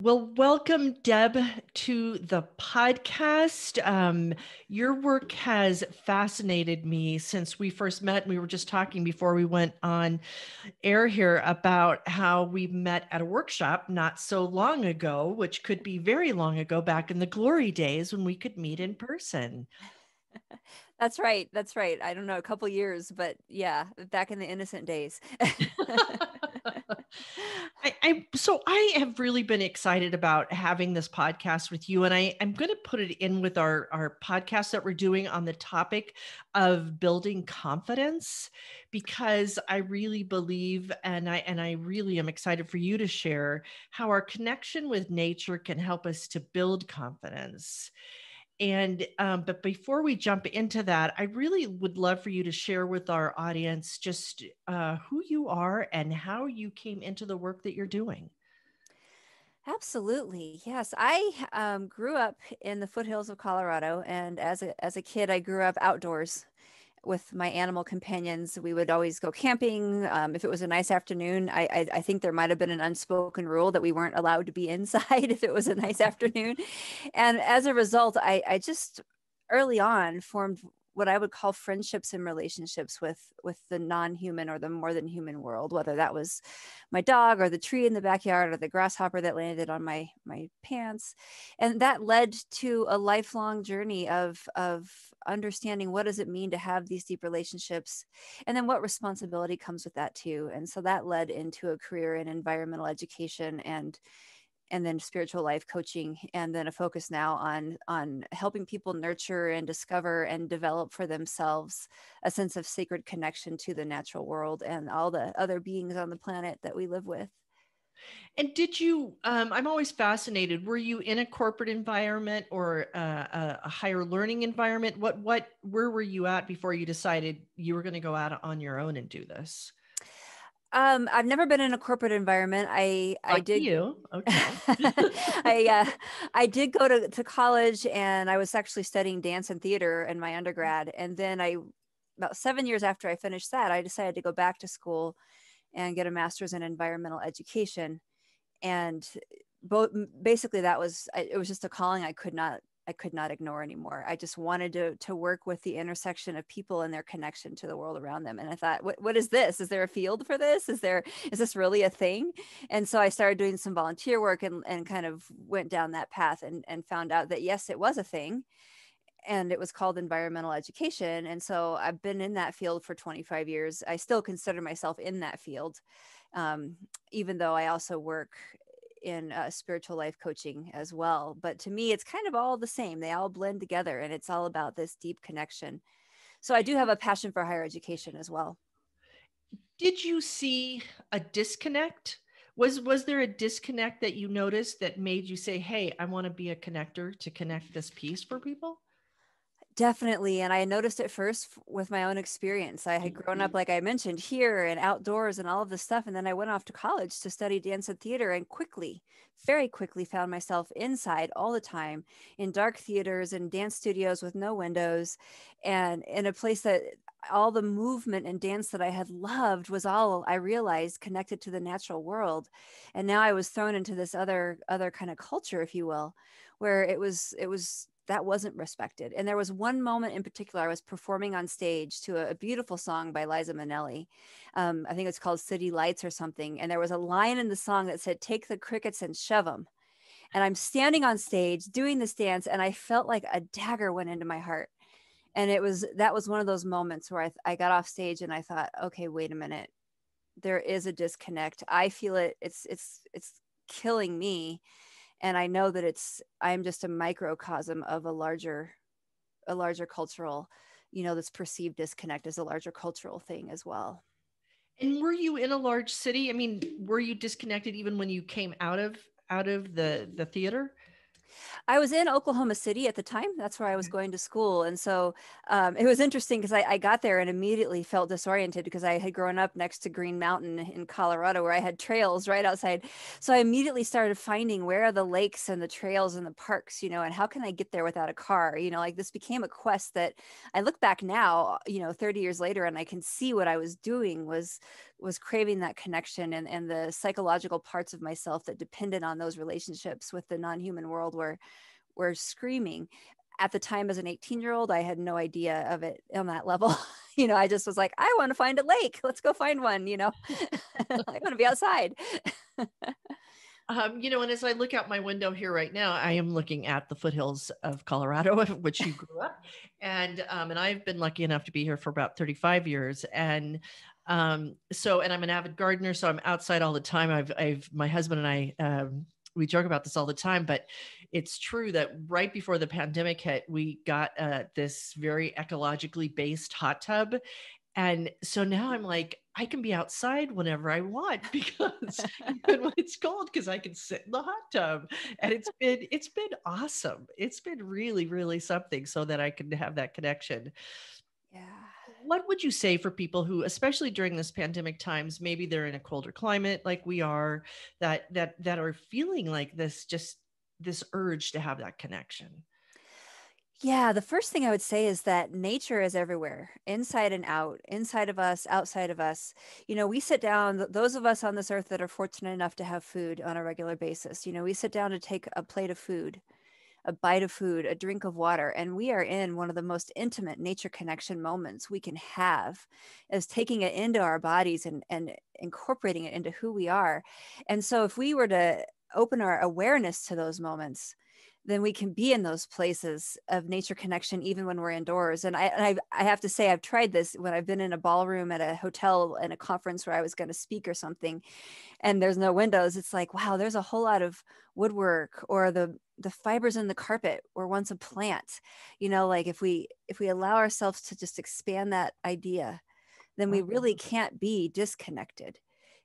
Well, welcome, Deb, to the podcast. Your work has fascinated me since we first met. We were just talking before we went on air here about how we met at a workshop not so long ago, which could be very long ago, back in the glory days when we could meet in person. That's right. That's right. I don't know, a couple years, but yeah, back in the innocent days. So I have really been excited about having this podcast with you, and I'm going to put it in with our podcast that we're doing on the topic of building confidence, because I really believe, and I really am excited for you to share how our connection with nature can help us to build confidence. And but before we jump into that, I really would love for you to share with our audience just who you are and how you came into the work that you're doing. Absolutely. Yes. I grew up in the foothills of Colorado, and as a kid, I grew up outdoors with my animal companions. We would always go camping. If it was a nice afternoon, I think there might have been an unspoken rule that we weren't allowed to be inside if it was a nice afternoon. And as a result, I just early on formed what I would call friendships and relationships with the non-human or the more than human world, whether that was my dog or the tree in the backyard or the grasshopper that landed on my pants. And that led to a lifelong journey of understanding what does it mean to have these deep relationships, and then what responsibility comes with that too. And so that led into a career in environmental education and then spiritual life coaching, and then a focus now on helping people nurture and discover and develop for themselves a sense of sacred connection to the natural world and all the other beings on the planet that we live with. And did you? I'm always fascinated. Were you in a corporate environment or a higher learning environment? Where were you at before you decided you were going to go out on your own and do this? I've never been in a corporate environment. I Lucky did you. Okay. I did go to college, and I was actually studying dance and theater in my undergrad. And then about 7 years after I finished that, I decided to go back to school and get a master's in environmental education. And both basically it was just a calling I could not ignore anymore. I just wanted to work with the intersection of people and their connection to the world around them. And I thought, what is this? Is there a field for this? Is this really a thing? And so I started doing some volunteer work and kind of went down that path and found out that yes, it was a thing. And it was called environmental education. And so I've been in that field for 25 years. I still consider myself in that field, um, even though I also work in spiritual life coaching as well. But to me, it's kind of all the same. They all blend together, and it's all about this deep connection. So I do have a passion for higher education as well. Did you see a disconnect? Was there a disconnect that you noticed that made you say, "Hey, I want to be a connector to connect this piece for people"? Definitely. And I noticed it first with my own experience. I had grown up, like I mentioned, here and outdoors and all of this stuff. And then I went off to college to study dance and theater, and very quickly found myself inside all the time in dark theaters and dance studios with no windows, and in a place that all the movement and dance that I had loved was all, I realized, connected to the natural world. And now I was thrown into this other kind of culture, if you will, where it was that wasn't respected. And there was one moment in particular, I was performing on stage to a beautiful song by Liza Minnelli. I think it's called City Lights or something. And there was a line in the song that said, "Take the crickets and shove them." And I'm standing on stage doing this dance, and I felt like a dagger went into my heart. And that was one of those moments where I got off stage and I thought, okay, wait a minute. There is a disconnect. I feel it. It's killing me, and I know that I'm just a microcosm of a larger cultural, this perceived disconnect as a larger cultural thing as well. And were you in a large city? I mean, were you disconnected even when you came out of the theater? I was in Oklahoma City at the time. That's where I was Okay. going to school. And so it was interesting because I got there and immediately felt disoriented because I had grown up next to Green Mountain in Colorado where I had trails right outside. So I immediately started finding where are the lakes and the trails and the parks, and how can I get there without a car? Like this became a quest that I look back now, 30 years later, and I can see what I was doing was craving that connection, and the psychological parts of myself that depended on those relationships with the non-human world were screaming. At the time, as an 18-year-old, I had no idea of it on that level. I just was like, I want to find a lake. Let's go find one. I want to be outside. And as I look out my window here right now, I am looking at the foothills of Colorado, of which you grew up, and I've been lucky enough to be here for about 35 years, and and I'm an avid gardener, so I'm outside all the time. My husband and I. We joke about this all the time, but it's true that right before the pandemic hit, we got this very ecologically based hot tub, and so now I'm like, I can be outside whenever I want because even when it's cold, because I can sit in the hot tub. And it's been awesome. It's been really, really something so that I can have that connection. Yeah. What would you say for people who, especially during this pandemic times, maybe they're in a colder climate like we are, that are feeling like this urge to have that connection? Yeah, the first thing I would say is that nature is everywhere, inside and out, inside of us, outside of us. We sit down, those of us on this earth that are fortunate enough to have food on a regular basis, we sit down to take a plate of food, a bite of food, a drink of water, and we are in one of the most intimate nature connection moments we can have, is taking it into our bodies and incorporating it into who we are. And so if we were to open our awareness to those moments, then we can be in those places of nature connection even when we're indoors. And I have to say, I've tried this when I've been in a ballroom at a hotel in a conference where I was going to speak or something, and there's no windows. It's like, wow, there's a whole lot of woodwork, or the fibers in the carpet were once a plant. Like if we allow ourselves to just expand that idea, then we really can't be disconnected.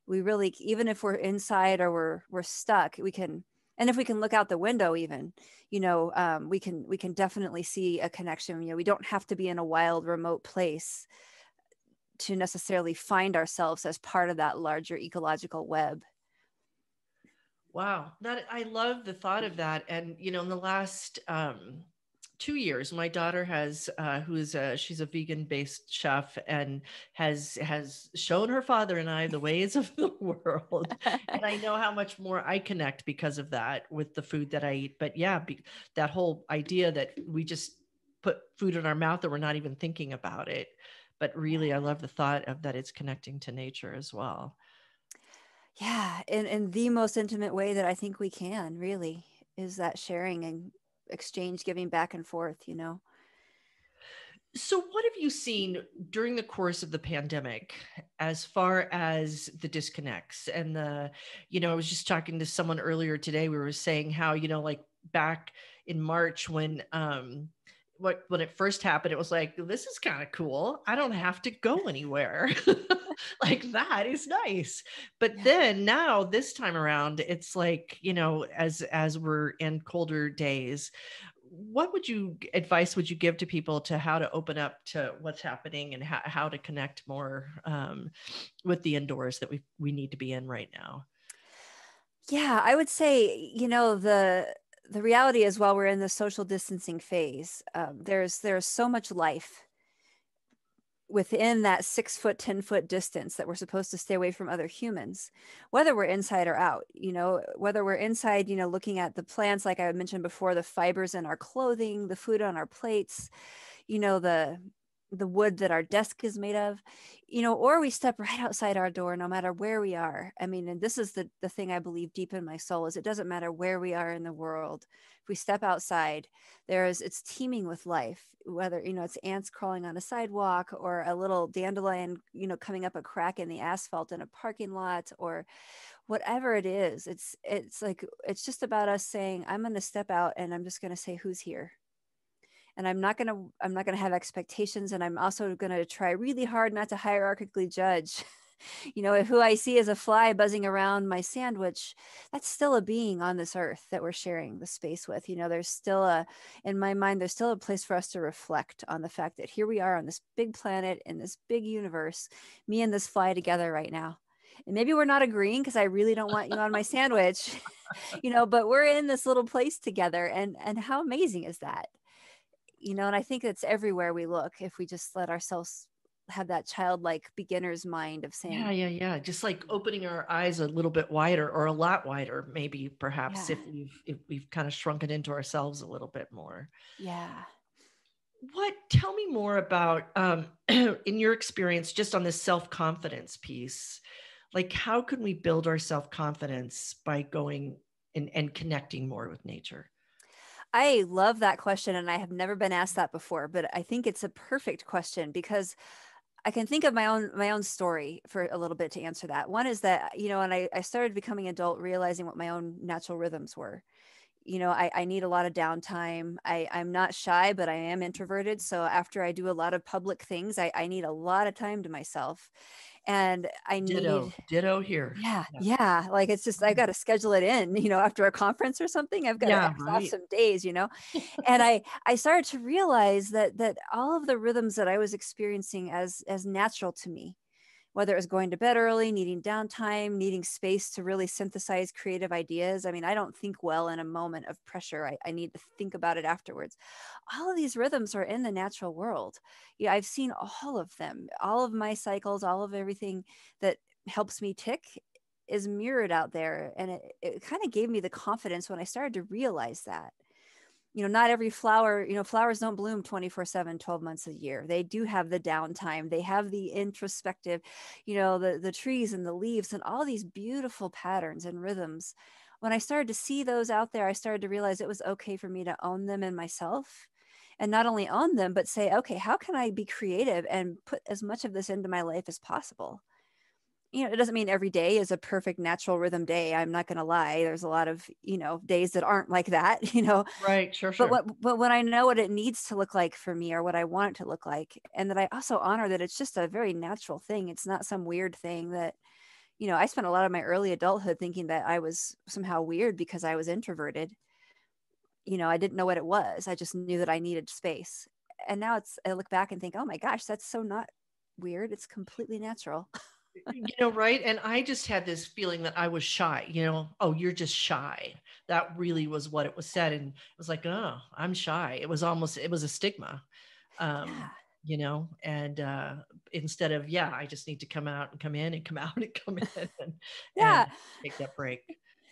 We really, even if we're inside or we're stuck, we can. And if we can look out the window, even, we can definitely see a connection. We don't have to be in a wild, remote place to necessarily find ourselves as part of that larger ecological web. Wow, that I love the thought of that. And in the last 2 years, my daughter has, she's a vegan based chef, and has shown her father and I the ways of the world. And I know how much more I connect because of that with the food that I eat. But yeah, that whole idea that we just put food in our mouth and we're not even thinking about it. But really, I love the thought of that it's connecting to nature as well. Yeah, in the most intimate way that I think we can, really, is that sharing and exchange, giving back and forth. So, what have you seen during the course of the pandemic as far as the disconnects and I was just talking to someone earlier today. We were saying how, like back in March when it first happened, it was like, this is kind of cool. I don't have to go anywhere. Like that is nice. But Yeah. then now this time around, it's like, as we're in colder days, what advice would you give to people to how to open up to what's happening and how to connect more with the indoors that we need to be in right now? Yeah, I would say, the reality is, while we're in the social distancing phase, there's so much life within that 6 foot, 10 foot distance that we're supposed to stay away from other humans, whether we're inside or out. Whether we're inside, looking at the plants, like I mentioned before, the fibers in our clothing, the food on our plates, the wood that our desk is made of, or we step right outside our door, no matter where we are. I mean, and this is the thing I believe deep in my soul, is it doesn't matter where we are in the world. If we step outside, it's teeming with life, whether, it's ants crawling on a sidewalk, or a little dandelion, coming up a crack in the asphalt in a parking lot, or whatever it is. It's like, it's just about us saying, I'm going to step out and I'm just going to say, who's here? And I'm not going to have expectations, and I'm also going to try really hard not to hierarchically judge who I see as a fly buzzing around my sandwich, that's still a being on this earth that we're sharing the space with. There's still in my mind, there's still a place for us to reflect on the fact that here we are on this big planet in this big universe, me and this fly together right now. And maybe we're not agreeing because I really don't want you on my sandwich, but we're in this little place together. And how amazing is that? And I think it's everywhere we look if we just let ourselves have that childlike beginner's mind of Yeah, saying, yeah, yeah. Just like opening our eyes a little bit wider, or a lot wider, maybe perhaps, yeah, if we've kind of shrunken into ourselves a little bit more. yeah. Tell me more about, in your experience, just on this self-confidence piece, like how can we build our self-confidence by going and connecting more with nature? I love that question. And I have never been asked that before, but I think it's a perfect question because I can think of my own story for a little bit to answer that. One is that, and I started becoming adult, realizing what my own natural rhythms were. I need a lot of downtime. I'm not shy, but I am introverted. So after I do a lot of public things, I need a lot of time to myself. And I need, Ditto here. yeah, Yeah. yeah. Like it's just, I got to schedule it in, after a conference or something, I've got to Yeah, X off right. some days, and I started to realize that all of the rhythms that I was experiencing as natural to me, whether it was going to bed early, needing downtime, needing space to really synthesize creative ideas. I mean, I don't think well in a moment of pressure. I need to think about it afterwards. All of these rhythms are in the natural world. Yeah, I've seen all of them, all of my cycles, all of everything that helps me tick is mirrored out there. And it kind of gave me the confidence when I started to realize that not every flower, flowers don't bloom 24/7, 12 months a year. They do have the downtime. They have the introspective, the trees and the leaves and all these beautiful patterns and rhythms. When I started to see those out there, I started to realize it was okay for me to own them in myself, and not only own them, but say, okay, how can I be creative and put as much of this into my life as possible? It doesn't mean every day is a perfect natural rhythm day. I'm not going to lie. There's a lot of, days that aren't like that, Right. Sure, but sure. when I know what it needs to look like for me or what I want it to look like, and that I also honor that it's just a very natural thing. It's not some weird thing that, I spent a lot of my early adulthood thinking that I was somehow weird because I was introverted. I didn't know what it was. I just knew that I needed space. And now I look back and think, oh my gosh, that's so not weird. It's completely natural. Right. And I just had this feeling that I was shy, oh, you're just shy. That really was what it was said. And it was like, oh, I'm shy. It was a stigma, Yeah. um, and instead of, yeah, I just need to come out and come in and come out and come in and Yeah. take that break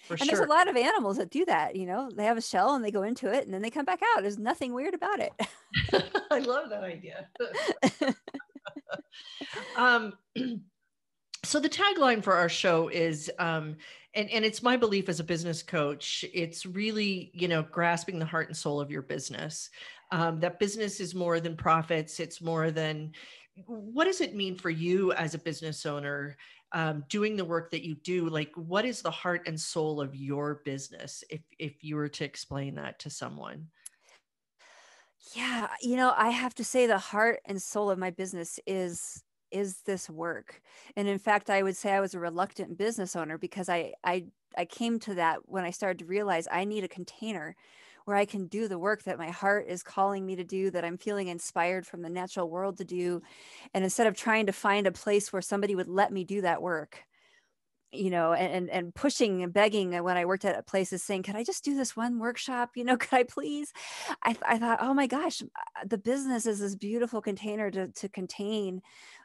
for And there's a sure. lot of animals that do that, they have a shell and they go into it and then they come back out. There's nothing weird about it. I love that idea. um, so the tagline for our show is and it's my belief as a business coach, it's really grasping the heart and soul of your business. That business is more than profits. It's more than, what does it mean for you as a business owner, doing the work that you do? Like, what is the heart and soul of your business, if you were to explain that to someone? Yeah, I have to say the heart and soul of my business is this work. And in fact, I would say I was a reluctant business owner because I came to that when I started to realize I need a container where I can do the work that my heart is calling me to do, that I'm feeling inspired from the natural world to do. And instead of trying to find a place where somebody would let me do that work, and pushing and begging when I worked at places saying, could I just do this one workshop? Could I please? I thought, oh my gosh, the business is this beautiful container to contain,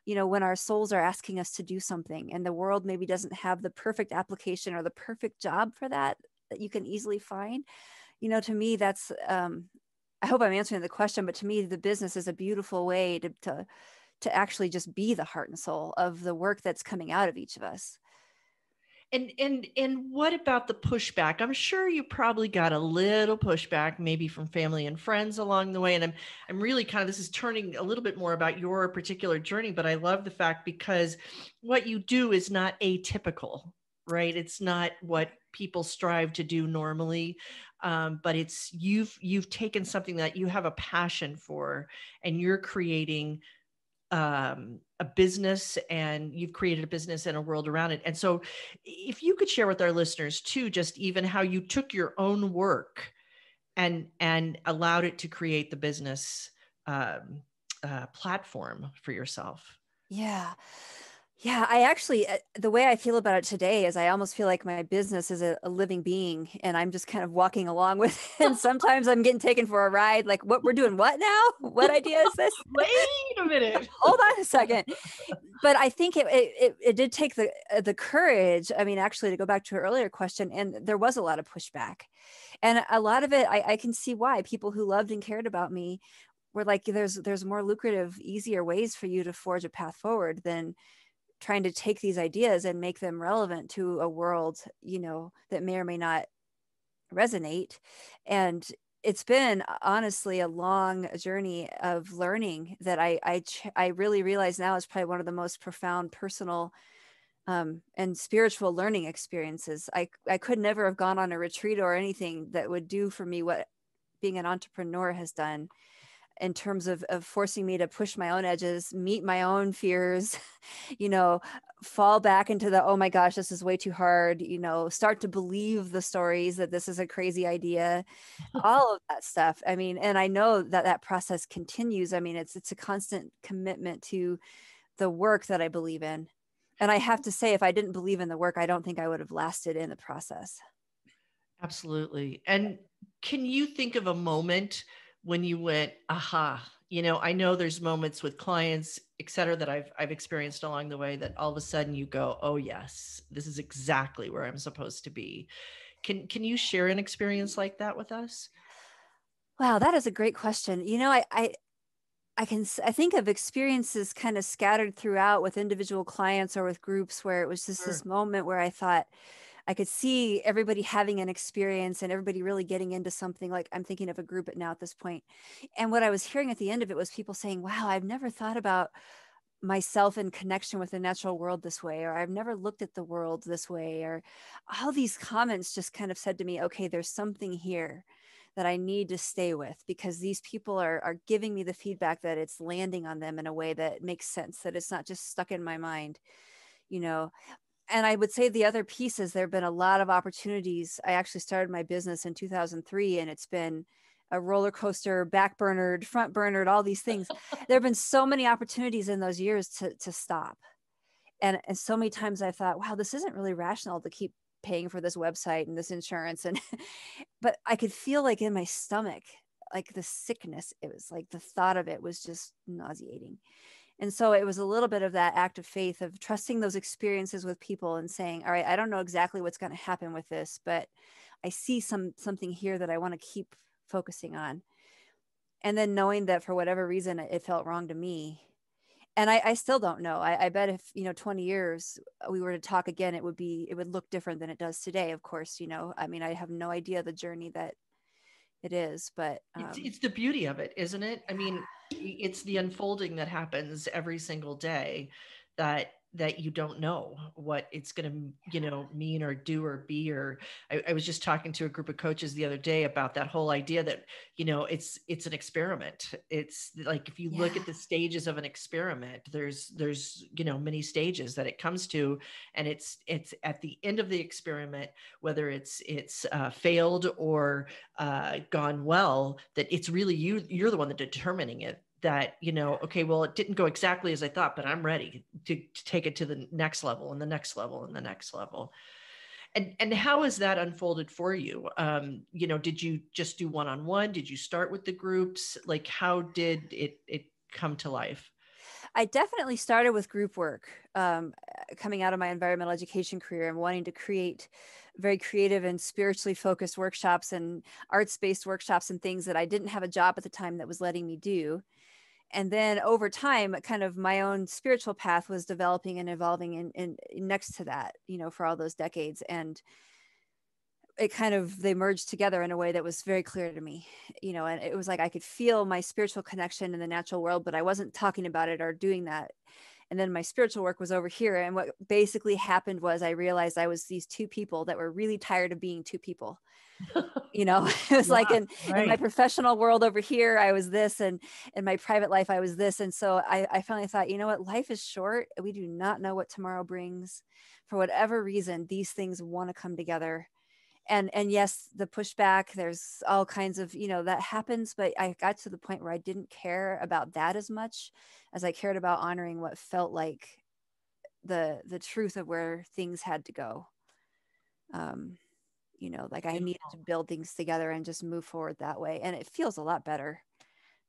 when our souls are asking us to do something and the world maybe doesn't have the perfect application or the perfect job for that you can easily find. To me, that's, I hope I'm answering the question, but to me, the business is a beautiful way to actually just be the heart and soul of the work that's coming out of each of us. And what about the pushback? I'm sure you probably got a little pushback, maybe from family and friends along the way. And I'm really kind of, this is turning a little bit more about your particular journey, but I love the fact, because what you do is not atypical, right? It's not what people strive to do normally, but it's you've taken something that you have a passion for, and you're creating a business, and you've created a business and a world around it. And so if you could share with our listeners too, just even how you took your own work and allowed it to create the business platform for yourself. Yeah. Yeah, I actually, the way I feel about it today is I almost feel like my business is a living being and I'm just kind of walking along with it. And sometimes I'm getting taken for a ride, like, what we're doing, what now? What idea is this? Wait a minute. Hold on a second. But I think it did take the courage. I mean, actually, to go back to an earlier question, and there was a lot of pushback. And a lot of it, I can see why people who loved and cared about me were like, there's more lucrative, easier ways for you to forge a path forward than trying to take these ideas and make them relevant to a world, that may or may not resonate. And it's been honestly a long journey of learning that I really realize now is probably one of the most profound personal and spiritual learning experiences. I could never have gone on a retreat or anything that would do for me what being an entrepreneur has done, in terms of forcing me to push my own edges, meet my own fears, fall back into the, oh my gosh, this is way too hard, start to believe the stories that this is a crazy idea, all of that stuff. I mean, and I know that process continues. I mean, it's a constant commitment to the work that I believe in. And I have to say, if I didn't believe in the work, I don't think I would have lasted in the process. Absolutely. And can you think of a moment when you went, aha? I know there's moments with clients, et cetera, that I've experienced along the way that all of a sudden you go, oh yes, this is exactly where I'm supposed to be. Can you share an experience like that with us? Wow, that is a great question. I think of experiences kind of scattered throughout with individual clients or with groups where it was just this Sure. moment where I thought I could see everybody having an experience and everybody really getting into something. Like, I'm thinking of a group now at this point. And what I was hearing at the end of it was people saying, wow, I've never thought about myself in connection with the natural world this way, or I've never looked at the world this way, or all these comments just kind of said to me, okay, there's something here that I need to stay with, because these people are giving me the feedback that it's landing on them in a way that makes sense, that it's not just stuck in my mind, you know. And I would say the other piece is there have been a lot of opportunities. I actually started my business in 2003, and it's been a roller coaster, back burnered, front burnered, all these things. There have been so many opportunities in those years to stop. And so many times I thought, wow, this isn't really rational to keep paying for this website and this insurance. And, but I could feel like in my stomach, like the sickness, it was like the thought of it was just nauseating. And so it was a little bit of that act of faith of trusting those experiences with people and saying, all right, I don't know exactly what's going to happen with this, but I see something here that I want to keep focusing on. And then knowing that for whatever reason, it felt wrong to me. And I still don't know. I bet if, 20 years we were to talk again, it would look different than it does today. Of course, I mean, I have no idea the journey that it is, but It's the beauty of it, isn't it? I mean, it's the unfolding that happens every single day that you don't know what it's going to, mean or do or be. Or I was just talking to a group of coaches the other day about that whole idea that, it's an experiment. It's like, if you look yeah, at the stages of an experiment, there's, many stages that it comes to, and it's at the end of the experiment, whether it's failed or gone well, that it's really you're the one that determining it, that, okay, well, it didn't go exactly as I thought, but I'm ready to take it to the next level and the next level and the next level. And how has that unfolded for you? Did you just do one-on-one? Did you start with the groups? Like, how did it come to life? I definitely started with group work, coming out of my environmental education career and wanting to create very creative and spiritually focused workshops and arts-based workshops and things that I didn't have a job at the time that was letting me do. And then over time, kind of my own spiritual path was developing and evolving in next to that, for all those decades. And it kind of, they merged together in a way that was very clear to me, and it was like I could feel my spiritual connection in the natural world, but I wasn't talking about it or doing that. And then my spiritual work was over here. And what basically happened was I realized I was these two people that were really tired of being two people. You know, it was like Yeah, in my right. professional world over here, I was this, and in my private life, I was this. And so I finally thought, you know what, life is short. We do not know what tomorrow brings. For whatever reason, these things want to come together. And yes, the pushback, there's all kinds of, you know, that happens, but I got to the point where I didn't care about that as much as I cared about honoring what felt like the truth of where things had to go. Um, you know, like I needed to build things together and just move forward that way. And it feels a lot better.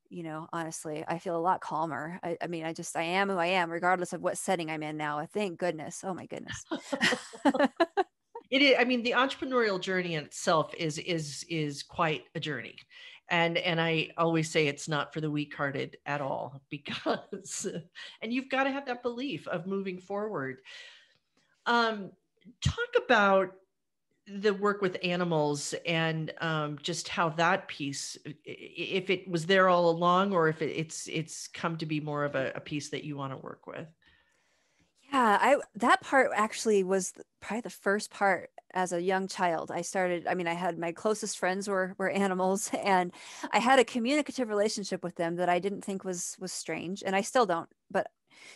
You know, honestly, I feel a lot calmer. I mean, I am who I am, regardless of what setting I'm in now. Thank goodness. Oh my goodness. It is, I mean, the entrepreneurial journey in itself is quite a journey. And I always say it's not for the weak-hearted at all, because and you've got to have that belief of moving forward. Um, Talk about the work with animals, and just how that piece, if it was there all along, or if it's come to be more of a piece that you want to work with. Yeah, I that part actually was probably the first part as a young child. I started, I mean, I had my closest friends were animals, and I had a communicative relationship with them that I didn't think was strange, and I still don't. But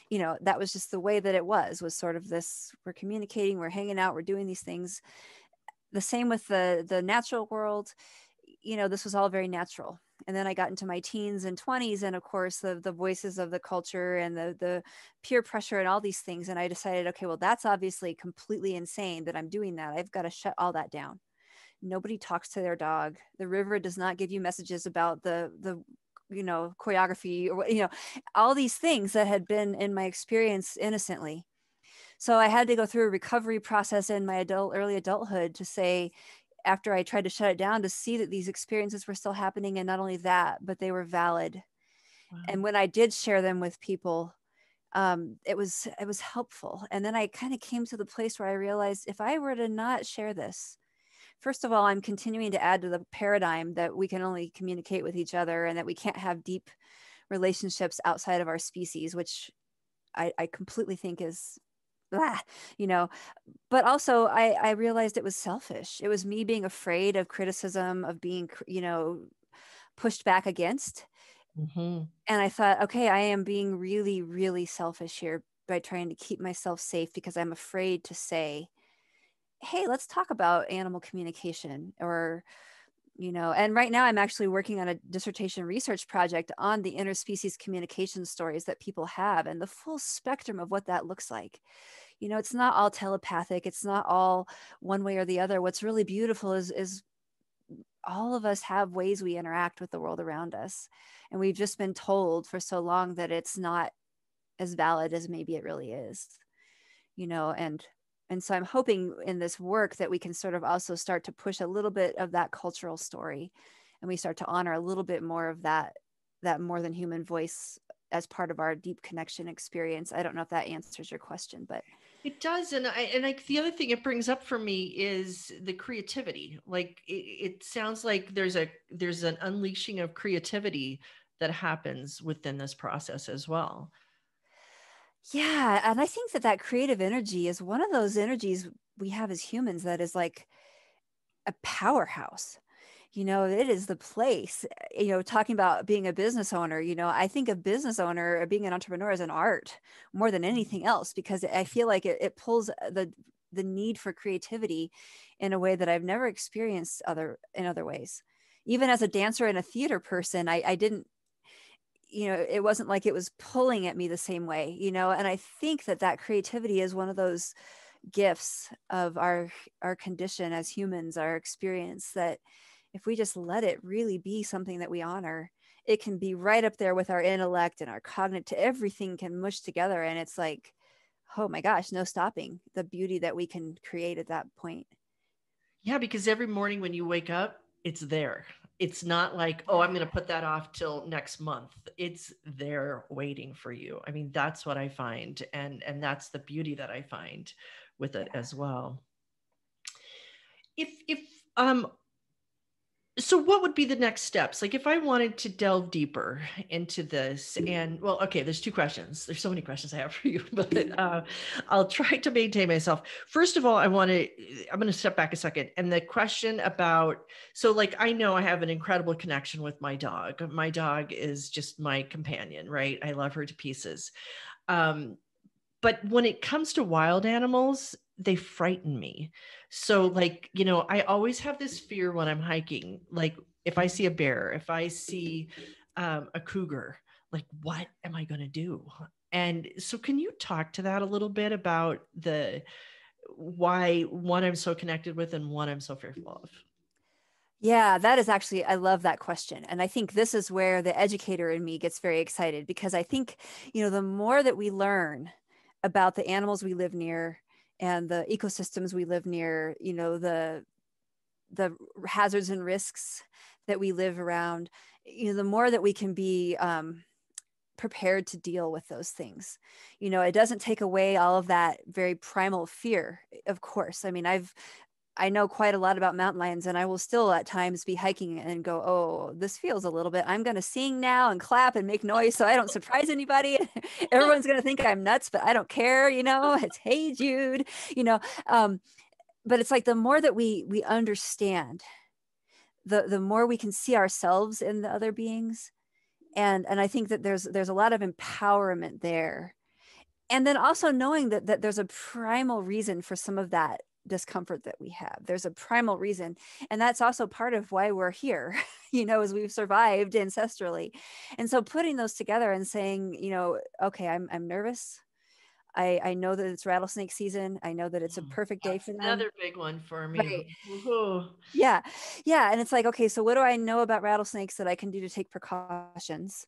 you know, that was just the way that it was sort of this, we're communicating, we're hanging out, we're doing these things. The same with the natural world. You know, this was all very natural. And then I got into my teens and 20s, and of course the voices of the culture and the peer pressure and all these things. And I decided, okay, well, that's obviously completely insane that I'm doing that. I've got to shut all that down. Nobody talks to their dog. The river does not give you messages about the you know, choreography, or you know, all these things that had been in my experience innocently. So I had to go through a recovery process in my early adulthood to say, after I tried to shut it down, to see that these experiences were still happening. And not only that, but they were valid. Wow. And when I did share them with people, it was helpful. And then I kind of came to the place where I realized, if I were to not share this, first of all, I'm continuing to add to the paradigm that we can only communicate with each other and that we can't have deep relationships outside of our species, which I completely think is blah, you know. But also I realized it was selfish. It was me being afraid of criticism, of being, you know, pushed back against. Mm-hmm. And I thought, okay, I am being really, really selfish here by trying to keep myself safe because I'm afraid to say, hey, let's talk about animal communication, or, you know. And right now I'm actually working on a dissertation research project on the interspecies communication stories that people have and the full spectrum of what that looks like. You know, it's not all telepathic, it's not all one way or the other. What's really beautiful is all of us have ways we interact with the world around us, and we've just been told for so long that it's not as valid as maybe it really is, you know. And so I'm hoping in this work that we can sort of also start to push a little bit of that cultural story, and we start to honor a little bit more of that more than human voice as part of our deep connection experience. I don't know if that answers your question, but It does, the other thing it brings up for me is the creativity. Like it sounds like there's an unleashing of creativity that happens within this process as well. yeah, and I think that that creative energy is one of those energies we have as humans that is like a powerhouse. You know, it is the place. You know, talking about being a business owner, you know, I think a business owner or being an entrepreneur is an art more than anything else, because I feel like it pulls the need for creativity in a way that I've never experienced in other ways. Even as a dancer and a theater person, I didn't, you know, it wasn't like it was pulling at me the same way, you know. And I think that that creativity is one of those gifts of our condition as humans, our experience, that if we just let it really be something that we honor, it can be right up there with our intellect and our cognitive, everything can mush together. And it's like, oh my gosh, no stopping the beauty that we can create at that point. Yeah, because every morning when you wake up, it's there. It's not like, oh, I'm going to put that off till next month. It's there waiting for you. I mean, that's what I find, and that's the beauty that I find with Yeah. it as well. If um So what would be the next steps? Like if I wanted to delve deeper into this and well, okay, there's two questions. There's so many questions I have for you, but I'll try to maintain myself. First of all, I'm going to step back a second. And the question about, so like, I know I have an incredible connection with my dog. My dog is just my companion, right? I love her to pieces. Um, but when it comes to wild animals, they frighten me. So, like, I always have this fear when I'm hiking. Like, if I see a bear, if I see a cougar, like, what am I going to do? And so, can you talk to that a little bit about the why one I'm so connected with and one I'm so fearful of? Yeah, that is actually, I love that question. And I think this is where the educator in me gets very excited because I think, the more that we learn about the animals we live near and the ecosystems we live near, the hazards and risks that we live around, the more that we can be prepared to deal with those things. It doesn't take away all of that very primal fear, of course. I mean, I know quite a lot about mountain lions, and I will still at times be hiking and go, oh, this feels a little bit. I'm going to sing now and clap and make noise so I don't surprise anybody. Everyone's going to think I'm nuts, but I don't care. It's Hey Jude. You know, um, but it's like the more that we understand, the more we can see ourselves in the other beings, and I think that there's a lot of empowerment there, and then also knowing that there's a primal reason for some of that discomfort that we have. There's a primal reason, and that's also part of why we're here, as we've survived ancestrally. And so putting those together and saying, okay, I'm nervous. I know that it's rattlesnake season. I know that it's a perfect day That's for them. another big one for me. Right. Woohoo. Yeah. Yeah. And it's like, okay, so what do I know about rattlesnakes that I can do to take precautions?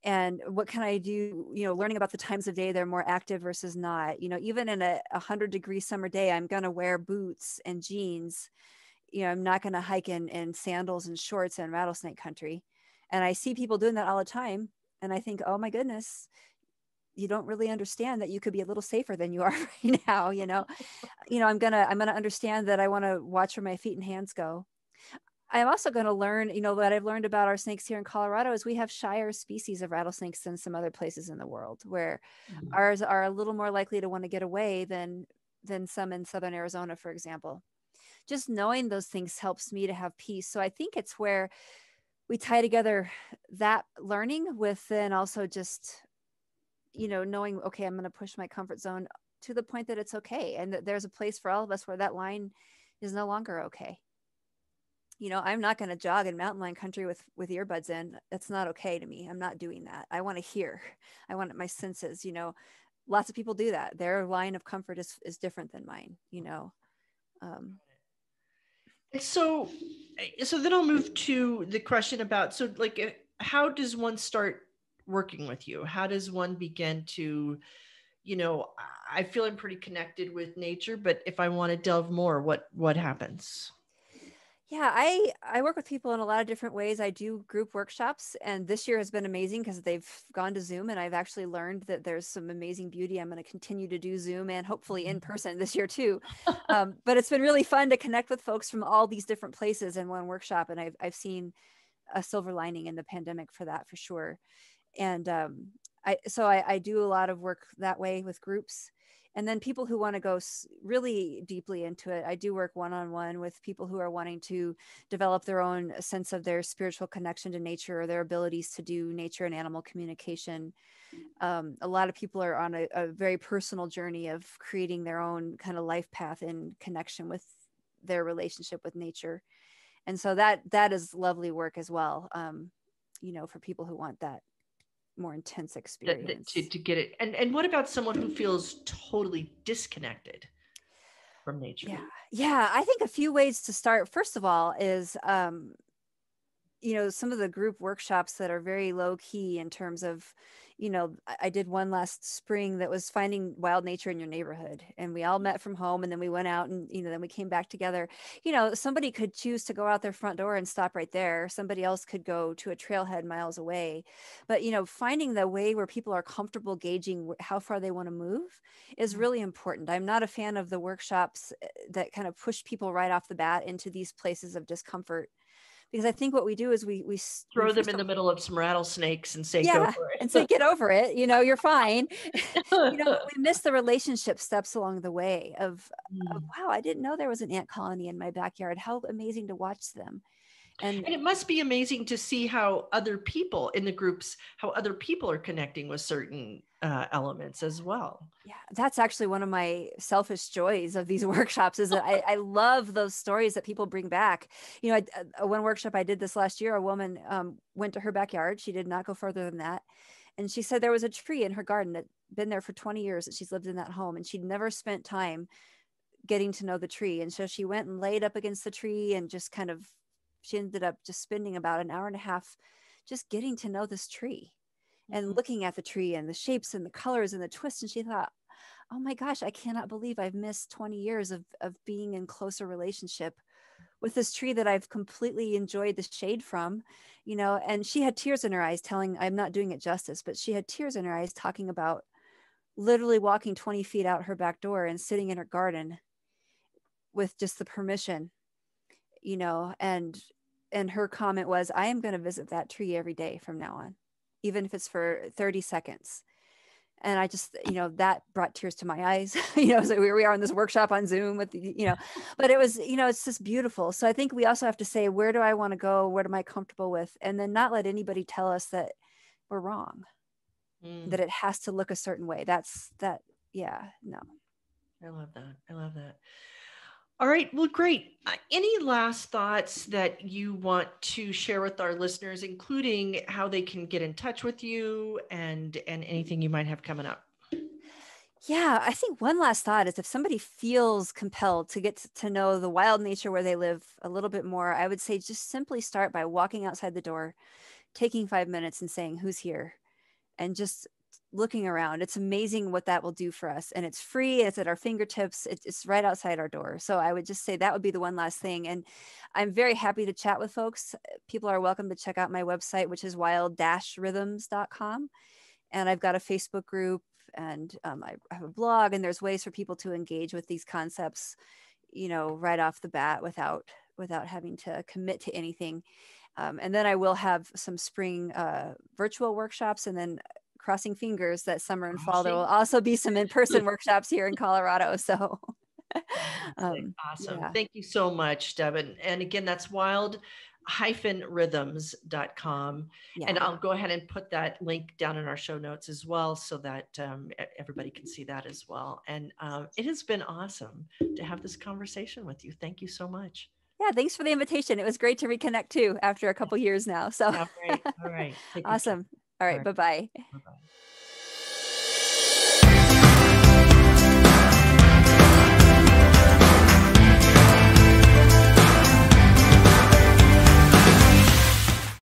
And what can I do, learning about the times of day they're more active versus not. Even in a 100-degree summer day, I'm going to wear boots and jeans. I'm not going to hike in sandals and shorts in rattlesnake country. And I see people doing that all the time. And I think, oh my goodness, you don't really understand that you could be a little safer than you are right now. I'm gonna understand that I want to watch where my feet and hands go. I'm also going to learn, what I've learned about our snakes here in Colorado is we have shyer species of rattlesnakes than some other places in the world, where ours are a little more likely to want to get away than some in southern Arizona, for example. Just knowing those things helps me to have peace. So I think it's where we tie together that learning with then also just, knowing, okay, I'm going to push my comfort zone to the point that it's okay. And that there's a place for all of us where that line is no longer okay. I'm not going to jog in mountain lion country with earbuds in. That's not okay to me. I'm not doing that. I want to hear. I want my senses. Lots of people do that. Their line of comfort is different than mine. Um, And so then I'll move to the question about, so like, how does one start working with you? How does one begin to, you know, I feel I'm pretty connected with nature, but if I want to delve more, what happens? Yeah, I work with people in a lot of different ways. I do group workshops, and this year has been amazing because they've gone to Zoom, and I've actually learned that there's some amazing beauty. I'm going to continue to do Zoom and hopefully in person this year too. But it's been really fun to connect with folks from all these different places in one workshop, and I've seen a silver lining in the pandemic for that for sure. And I do a lot of work that way with groups. And then people who want to go really deeply into it, I do work one-on-one with people who are wanting to develop their own sense of their spiritual connection to nature or their abilities to do nature and animal communication. A lot of people are on a very personal journey of creating their own kind of life path in connection with their relationship with nature. And so that is lovely work as well, for people who want that more intense To experience. get it. And what about someone who feels totally disconnected from nature? Yeah. Yeah. I think a few ways to start, first of all, is some of the group workshops that are very low key in terms of, I did one last spring that was finding wild nature in your neighborhood. And we all met from home, and then we went out and, then we came back together. Somebody could choose to go out their front door and stop right there. Somebody else could go to a trailhead miles away. But, finding the way where people are comfortable gauging how far they want to move is really important. I'm not a fan of the workshops that kind of push people right off the bat into these places of discomfort, because I think what we do is we Throw them first in of the middle of some rattlesnakes and say, go yeah, for and say, get over it, you're fine. But it. we miss the relationship steps along the way of Mm. wow, I didn't know there was an ant colony in my backyard. How amazing to watch them. And And it must be amazing to see how other people in the groups, how other people are connecting with certain elements as well. yeah, that's actually one of my selfish joys of these workshops, is that I love those stories that people bring back. One workshop I did this last year, a woman went to her backyard. She did not go further than that. And she said there was a tree in her garden that been there for 20 years, that she's lived in that home, and she'd never spent time getting to know the tree. And so she went and laid up against the tree and just kind of, she ended up just spending about an hour and a half just getting to know this tree and looking at the tree and the shapes and the colors and the twists. And she thought, oh my gosh, I cannot believe I've missed 20 years of being in closer relationship with this tree that I've completely enjoyed the shade from, and she had tears in her eyes telling, I'm not doing it justice, but she had tears in her eyes talking about literally walking 20 feet out her back door and sitting in her garden with just the permission, and her comment was, I am going to visit that tree every day from now on, even if it's for 30 seconds. And I just, that brought tears to my eyes. So here we are in this workshop on Zoom with, but it was, it's just beautiful. So I think we also have to say, where do I want to go? What am I comfortable with? And then not let anybody tell us that we're wrong, that it has to look a certain way. Yeah, no. I love that. I love that. All right. Well, great. Any last thoughts that you want to share with our listeners, including how they can get in touch with you and anything you might have coming up? Yeah, I think one last thought is, if somebody feels compelled to get to know the wild nature where they live a little bit more, I would say just simply start by walking outside the door, taking 5 minutes and saying, who's here? And just looking around. It's amazing what that will do for us. And it's free. It's at our fingertips. It's right outside our door. So I would just say that would be the one last thing. And I'm very happy to chat with folks. People are welcome to check out my website, which is wild-rhythms.com. And I've got a Facebook group, and I have a blog, and there's ways for people to engage with these concepts, right off the bat without having to commit to anything. And then I will have some spring virtual workshops, and then crossing fingers that summer and fall there will also be some in-person workshops here in Colorado. So awesome. yeah. Thank you so much, Deb. And again, that's wild-rhythms.com. Yeah. And I'll go ahead and put that link down in our show notes as well, so that everybody can see that as well. And it has been awesome to have this conversation with you. Thank you so much. Yeah, thanks for the invitation. It was great to reconnect too after a couple years now. So Yeah, right. All right. Take good care. awesome. All right. All right. Bye-bye. Bye-bye.